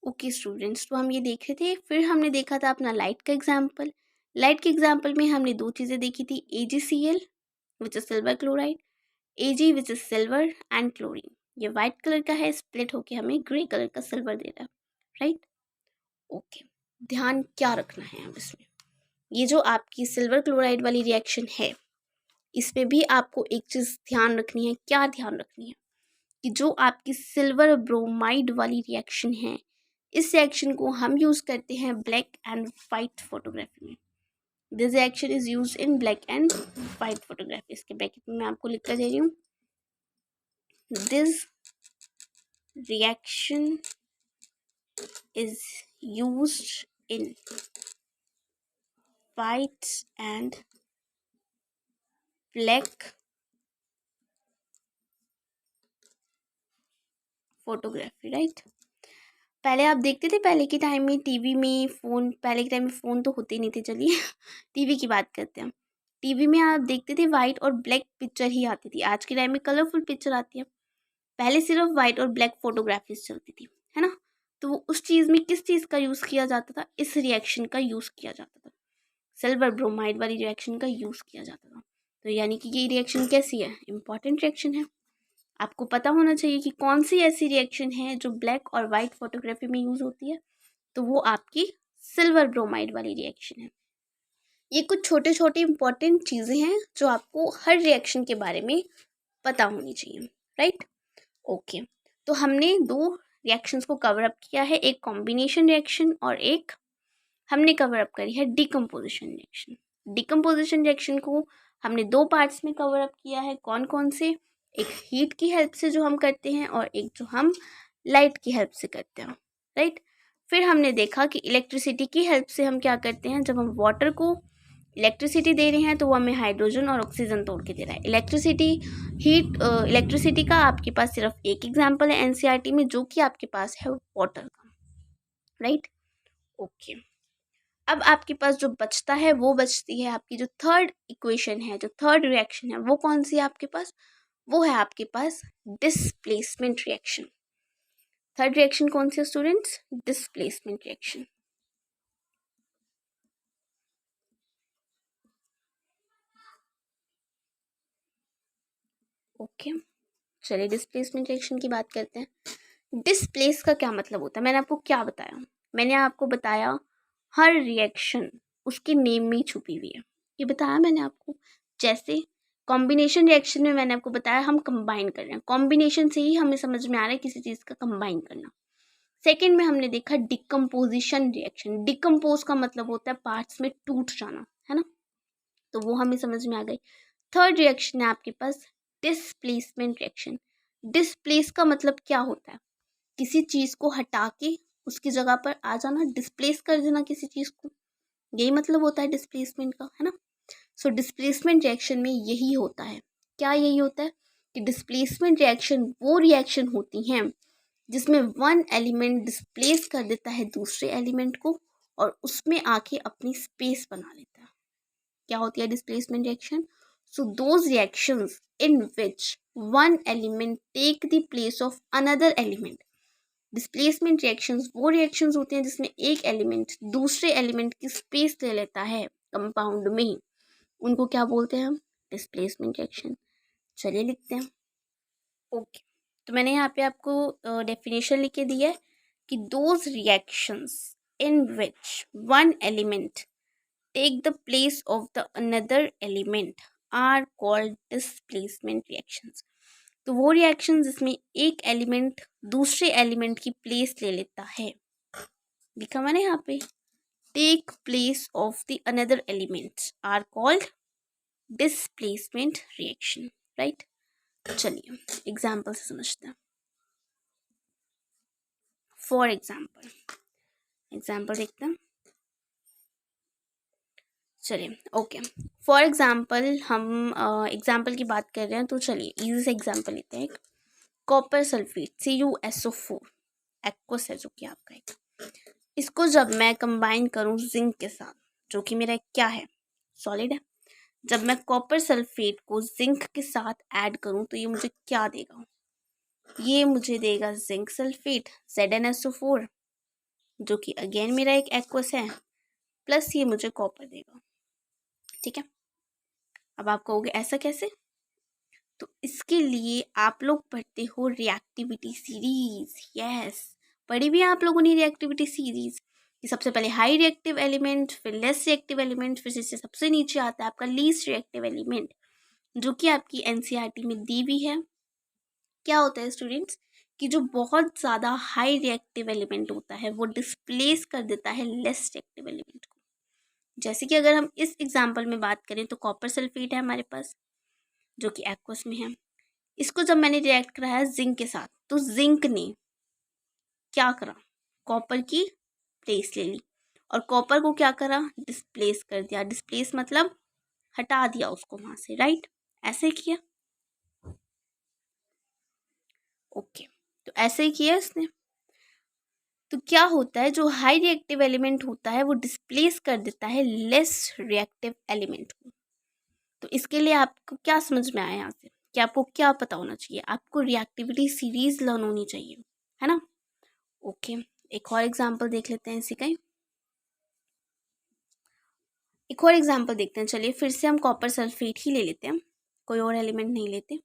Okay students, तो हम ये देख रहे थे, फिर हमने देखा था अपना लाइट का एग्जाम्पल। लाइट के एग्जाम्पल में हमने दो चीज़ें देखी थी, AgCl which is silver chloride, Ag which is silver and chlorine. ये वाइट कलर का है, स्प्लिट होके हमें ग्रे कलर का सिल्वर दे रहा है, राइट। ओके, ध्यान क्या रखना है अब इसमें, ये जो आपकी सिल्वर क्लोराइड वाली रिएक्शन है, इसमें भी आपको एक चीज़ ध्यान रखनी है। क्या ध्यान रखनी है कि जो आपकी सिल्वर ब्रोमाइड वाली रिएक्शन है, इस रिएक्शन को हम यूज़ करते हैं ब्लैक एंड वाइट फोटोग्राफी में। This reaction is use in black and white photography. इसके ब्रैकेट में मैं आपको लिख कर दे रही हूँ, this reaction is used in white and black photography, right. पहले आप देखते थे, पहले के टाइम में टीवी में फ़ोन, पहले के टाइम में फ़ोन तो होते ही नहीं थे, चलिए टीवी की बात करते हैं। टीवी में आप देखते थे वाइट और ब्लैक पिक्चर ही आती थी, आज के टाइम में कलरफुल पिक्चर आती है। पहले सिर्फ वाइट और ब्लैक फोटोग्राफीज चलती थी, है ना। तो वो उस चीज़ में किस चीज़ का यूज़ किया जाता था, इस रिएक्शन का यूज़ किया जाता था, सिल्वर ब्रोमाइड वाली रिएक्शन का यूज़ किया जाता था। तो यानी कि ये रिएक्शन कैसी है, इंपॉर्टेंट रिएक्शन है। आपको पता होना चाहिए कि कौन सी ऐसी रिएक्शन है जो ब्लैक और वाइट फोटोग्राफी में यूज़ होती है, तो वो आपकी सिल्वर ब्रोमाइड वाली रिएक्शन है। ये कुछ छोटे छोटे इंपॉर्टेंट चीज़ें हैं जो आपको हर रिएक्शन के बारे में पता होनी चाहिए, राइट। ओके, तो हमने दो रिएक्शंस को कवर अप किया है, एक कॉम्बिनेशन रिएक्शन और एक हमने कवर अप करी है डिकम्पोजिशन रिएक्शन। डिकम्पोजिशन रिएक्शन को हमने दो पार्ट्स में कवर अप किया है, कौन कौन से, एक हीट की हेल्प से जो हम करते हैं और एक जो हम लाइट की हेल्प से करते हैं, राइट। फिर हमने देखा कि इलेक्ट्रिसिटी की हेल्प से हम क्या करते हैं, जब हम वाटर को इलेक्ट्रिसिटी दे रहे हैं तो वो हमें हाइड्रोजन और ऑक्सीजन तोड़ के दे रहा है। इलेक्ट्रिसिटी का आपके पास सिर्फ एक एग्जाम्पल है एनसीईआरटी में, जो कि आपके पास है वाटर का, राइट। ओके, अब आपके पास जो बचता है वो बचती है आपकी जो थर्ड इक्वेशन है, जो थर्ड रिएक्शन है, वो कौन सी है आपके पास, वो है आपके पास डिस्प्लेसमेंट रिएक्शन। थर्ड रिएक्शन कौन सी है स्टूडेंट्स, डिस्प्लेसमेंट रिएक्शन। ओके, चलिए डिस्प्लेसमेंट रिएक्शन की बात करते हैं। डिस्प्लेस का क्या मतलब होता है, मैंने आपको क्या बताया, मैंने आपको बताया हर रिएक्शन उसके नेम में ही छुपी हुई है, ये बताया मैंने आपको। जैसे कॉम्बिनेशन रिएक्शन में मैंने आपको बताया हम कंबाइन कर रहे हैं, कॉम्बिनेशन से ही हमें समझ में आ रहा है किसी चीज़ का कंबाइन करना। सेकंड में हमने देखा डिकम्पोजिशन रिएक्शन, डिकम्पोज का मतलब होता है पार्ट्स में टूट जाना, है ना, तो वो हमें समझ में आ गई। थर्ड रिएक्शन है आपके पास डिस्प्लेसमेंट रिएक्शन। डिस्प्लेस का मतलब क्या होता है, किसी चीज़ को हटा के उसकी जगह पर आ जाना, डिस्प्लेस कर देना किसी चीज़ को, यही मतलब होता है डिस्प्लेसमेंट का, है ना। सो डिस्प्लेसमेंट रिएक्शन में यही होता है, क्या यही होता है कि डिस्प्लेसमेंट रिएक्शन वो रिएक्शन होती हैं जिसमें वन एलिमेंट डिस्प्लेस कर देता है दूसरे एलिमेंट को और उसमें आके अपनी स्पेस बना लेता है। क्या होती है displacement reaction, so those reactions in which one element take the place of another element. Displacement reactions वो रिएक्शंस होते हैं जिसमें एक एलिमेंट दूसरे एलिमेंट की स्पेस ले लेता है कंपाउंड में ही, उनको क्या बोलते हैं हम, डिस्प्लेसमेंट रिएक्शन। चलिए लिखते हैं। ओके, तो मैंने यहाँ पे आपको डेफिनेशन लिख के दिया है कि those reactions in which one element take the place of the another element are called displacement reactions. तो वो रिएक्शन जिसमें एक एलिमेंट दूसरे एलिमेंट की प्लेस ले लेता है, लिखा मैंने यहाँ पे, take place of the another elements are called displacement reaction, right. चलिए एग्जाम्पल से समझते हैं। फॉर एग्जाम्पल देखते हैं। चलिए ओके, फॉर एग्जाम्पल हम एग्जाम्पल की बात कर रहे हैं, तो चलिए इजी से एग्जाम्पल लेते हैं। एक कॉपर सल्फेट CuSO4 एक्वस है जो कि आपका एक, इसको जब मैं कंबाइन करूं जिंक के साथ, जो कि मेरा क्या है, सॉलिड है, जब मैं कॉपर सल्फेट को जिंक के साथ ऐड करूं तो ये मुझे क्या देगा, ये मुझे देगा जिंक सल्फेट ZnSO4, जो कि अगेन मेरा एक एक्वस है, प्लस ये मुझे कॉपर देगा। ठीक है, अब आप कहोगे ऐसा कैसे? तो इसके लिए आप लोग पढ़ते हो रिएक्टिविटी सीरीज। यस, पढ़ी भी है आप लोगों ने रिएक्टिविटी सीरीज कि सबसे पहले हाई रिएक्टिव एलिमेंट, फिर लेस रिएक्टिव एलिमेंट, फिर इससे सबसे नीचे आता है आपका लीस्ट रिएक्टिव एलिमेंट, जो कि आपकी एनसीईआरटी में दी भी है। क्या होता है स्टूडेंट्स कि जो बहुत ज़्यादा हाई रिएक्टिव एलिमेंट होता है वो डिस्प्लेस कर देता है लेस रिएक्टिव एलिमेंट को। जैसे कि अगर हम इस एग्जांपल में बात करें तो कॉपर सल्फेट है हमारे पास, जो कि एक्वस में है। इसको जब मैंने रिएक्ट कराया जिंक के साथ, तो जिंक ने क्या करा, कॉपर की प्लेस ले ली और कॉपर को क्या करा, डिस्प्लेस कर दिया। डिस्प्लेस मतलब हटा दिया उसको वहां से, राइट? ऐसे किया, ओके, तो ऐसे ही किया इसने। तो क्या होता है, जो हाई रिएक्टिव एलिमेंट होता है वो डिस्प्लेस कर देता है लेस रिएक्टिव एलिमेंट को। तो इसके लिए आपको क्या समझ में आया यहाँ से कि आपको क्या पता होना चाहिए? आपको रिएक्टिविटी सीरीज लर्न होनी चाहिए, है ना? ओके, एक और एग्जांपल देख लेते हैं इसी का ही। एक और एग्जांपल देखते हैं। चलिए फिर से हम कॉपर सल्फेट ही ले लेते हैं, कोई और एलिमेंट नहीं लेते।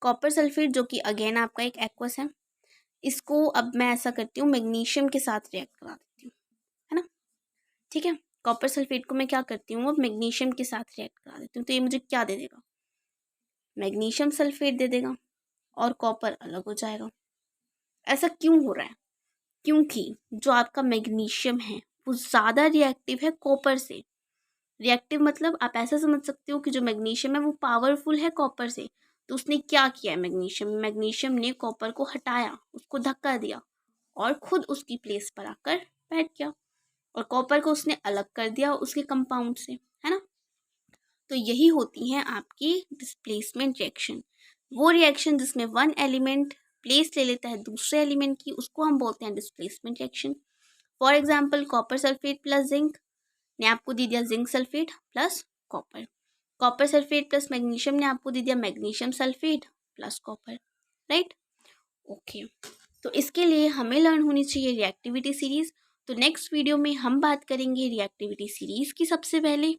कॉपर सल्फेट जो कि अगेन आपका एक एक्वस है, इसको अब मैं ऐसा करती हूँ, मैग्नीशियम के साथ रिएक्ट करा देती हूँ, है ना? ठीक है, कॉपर सल्फेट को मैं क्या करती हूँ, अब मैग्नीशियम के साथ रिएक्ट करा देती हूँ। तो ये मुझे क्या दे देगा, मैग्नीशियम सल्फेट दे देगा और कॉपर अलग हो जाएगा। ऐसा क्यों हो रहा है? क्योंकि जो आपका मैग्नीशियम है वो ज़्यादा रिएक्टिव है कॉपर से। रिएक्टिव मतलब आप ऐसा समझ सकते हो कि जो मैग्नीशियम है वो पावरफुल है कॉपर से। तो उसने क्या किया है, मैग्नीशियम ने कॉपर को हटाया, उसको धक्का दिया और खुद उसकी प्लेस पर आकर बैठ गया और कॉपर को उसने अलग कर दिया उसके कंपाउंड से, है ना? तो यही होती हैं आपकी डिस्प्लेसमेंट रिएक्शन। वो रिएक्शन जिसमें वन एलिमेंट प्लेस ले लेता है दूसरे एलिमेंट की, उसको हम बोलते हैं displacement reaction. For example copper sulphate plus zinc ने आपको दे दिया zinc sulphate plus copper. Copper sulphate plus magnesium ने आपको दे दिया magnesium sulphate plus copper, right? Okay, तो इसके लिए हमें लर्न होनी चाहिए रिएक्टिविटी सीरीज। तो नेक्स्ट वीडियो में हम बात करेंगे रिएक्टिविटी सीरीज की सबसे पहले,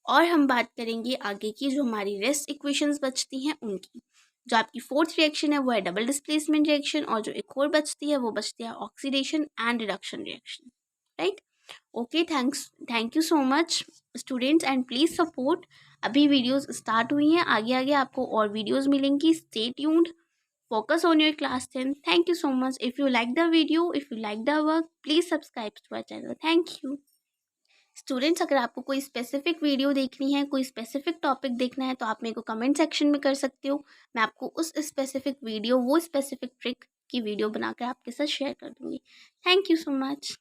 और हम बात करेंगे आगे की जो हमारी रेस्ट इक्वेशंस बचती हैं उनकी। जो आपकी फोर्थ रिएक्शन है वो है डबल डिस्प्लेसमेंट रिएक्शन, और जो एक और बचती है वो बचती है oxidation and reduction reaction, right? Okay, thank you so much students and please support. अभी वीडियोस स्टार्ट हुई हैं, आगे आगे आपको और वीडियोस मिलेंगी। Stay tuned, focus on your class 10. Thank you so much. If you like the video, if you like the work, please subscribe to our channel. Thank you. Students, अगर आपको कोई स्पेसिफिक वीडियो देखनी है, कोई specific topic देखना है, तो आप मेरे को कमेंट सेक्शन में कर सकते हो। मैं आपको उस स्पेसिफिक वीडियो, वो स्पेसिफिक ट्रिक की वीडियो बनाकर आपके साथ शेयर कर दूँगी। Thank you so much.